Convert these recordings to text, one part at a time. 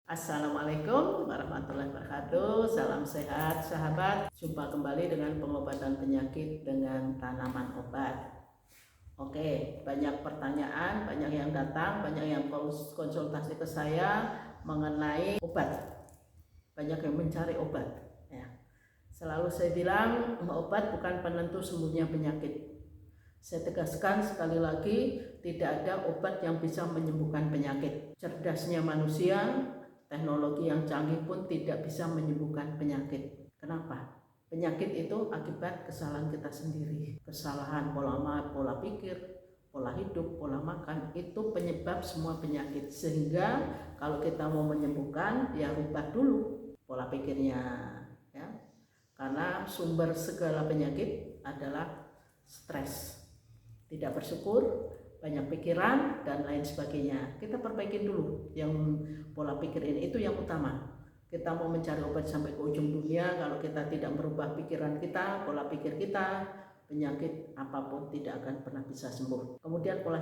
Assalamualaikum warahmatullahi wabarakatuh. Salam sehat sahabat. Jumpa kembali dengan pengobatan penyakit dengan tanaman obat. Oke, banyak pertanyaan, banyak yang datang, banyak yang konsultasi ke saya mengenai obat. Banyak yang mencari obat. Ya. Selalu saya bilang obat bukan penentu sembuhnya penyakit. Saya tegaskan sekali lagi, tidak ada obat yang bisa menyembuhkan penyakit. Cerdasnya manusia, teknologi yang canggih pun tidak bisa menyembuhkan penyakit. Kenapa? Penyakit itu akibat kesalahan kita sendiri. Kesalahan pola pikir, pola hidup, pola makan, itu penyebab semua penyakit. Sehingga kalau kita mau menyembuhkan, ya rubah dulu pola pikirnya. Ya. Karena sumber segala penyakit adalah stres. Tidak bersyukur, banyak pikiran, dan lain sebagainya. Kita perbaikin dulu yang pola pikir ini, itu yang utama. Kita mau mencari obat sampai ke ujung dunia, kalau kita tidak merubah pikiran kita, pola pikir kita, penyakit apapun tidak akan pernah bisa sembuh. Kemudian pola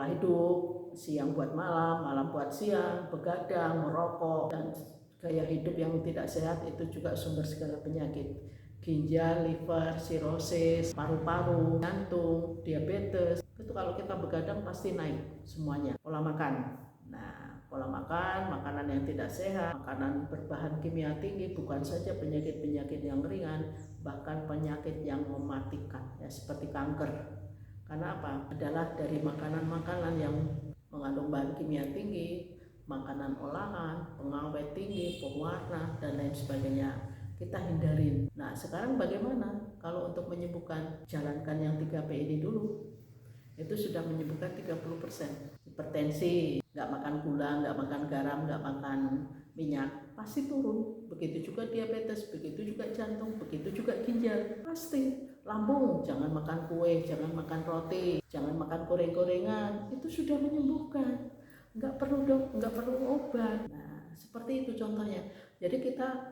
hidup, siang buat malam, malam buat siang, begadang, merokok, dan gaya hidup yang tidak sehat itu juga sumber segala penyakit. Ginjal, liver, sirosis, paru-paru, jantung, diabetes. Itu kalau kita begadang pasti naik semuanya. Pola makan. Nah, pola makan, makanan yang tidak sehat, makanan berbahan kimia tinggi, bukan saja penyakit-penyakit yang ringan, bahkan penyakit yang mematikan, ya seperti kanker. Karena apa? Adalah dari makanan-makanan yang mengandung bahan kimia tinggi, makanan olahan, pengawet tinggi, pewarna, dan lain sebagainya. Kita hindarin. Nah, sekarang bagaimana kalau untuk menyembuhkan? Jalankan yang 3P ini dulu. Itu sudah menyembuhkan 30%. Hipertensi, nggak makan gula, nggak makan garam, nggak makan minyak, pasti turun. Begitu juga diabetes, begitu juga jantung, begitu juga ginjal, pasti. Lambung, jangan makan kue, jangan makan roti, jangan makan goreng-gorengan, itu sudah menyembuhkan. Nggak perlu obat. Nah, seperti itu contohnya. Jadi kita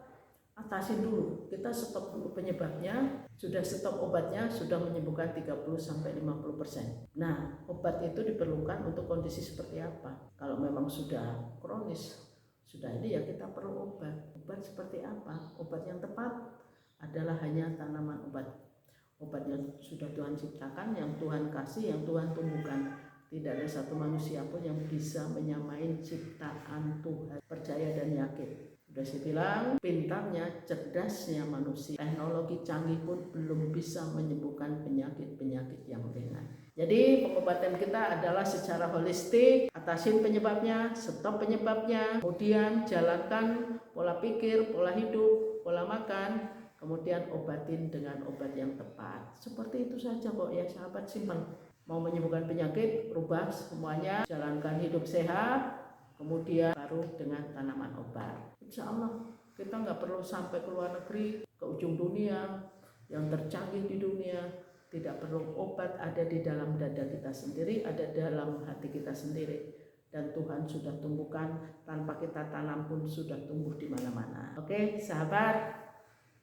atasin dulu, kita stop dulu penyebabnya, sudah stop obatnya, sudah menyembuhkan 30-50%. Nah, obat itu diperlukan untuk kondisi seperti apa? Kalau memang sudah kronis, sudah ini ya kita perlu obat. Obat seperti apa? Obat yang tepat adalah hanya tanaman obat. Obat yang sudah Tuhan ciptakan, yang Tuhan kasih, yang Tuhan tumbuhkan. Tidak ada satu manusia pun yang bisa menyamai ciptaan Tuhan. Percaya dan yakin. Sudah saya bilang, pintarnya, cerdasnya manusia, teknologi canggih pun belum bisa menyembuhkan penyakit-penyakit yang ringan. Jadi pengobatan kita adalah secara holistik, atasin penyebabnya, stop penyebabnya, kemudian jalankan pola pikir, pola hidup, pola makan, kemudian obatin dengan obat yang tepat. Seperti itu saja kok ya sahabat, simpel. Mau menyembuhkan penyakit, rubah semuanya, jalankan hidup sehat, kemudian baru dengan tanaman obat. Insya Allah kita nggak perlu sampai ke luar negeri, ke ujung dunia yang tercanggih di dunia. Tidak perlu obat, ada di dalam dada kita sendiri, ada dalam hati kita sendiri. Dan Tuhan sudah tumbuhkan, tanpa kita tanam pun sudah tumbuh di mana-mana. Oke sahabat,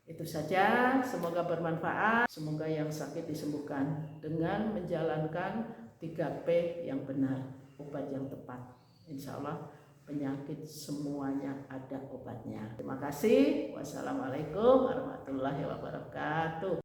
itu saja, semoga bermanfaat, semoga yang sakit disembuhkan dengan menjalankan 3P yang benar, obat yang tepat. Insya Allah penyakit semuanya ada obatnya. Terima kasih. Wassalamualaikum warahmatullahi wabarakatuh.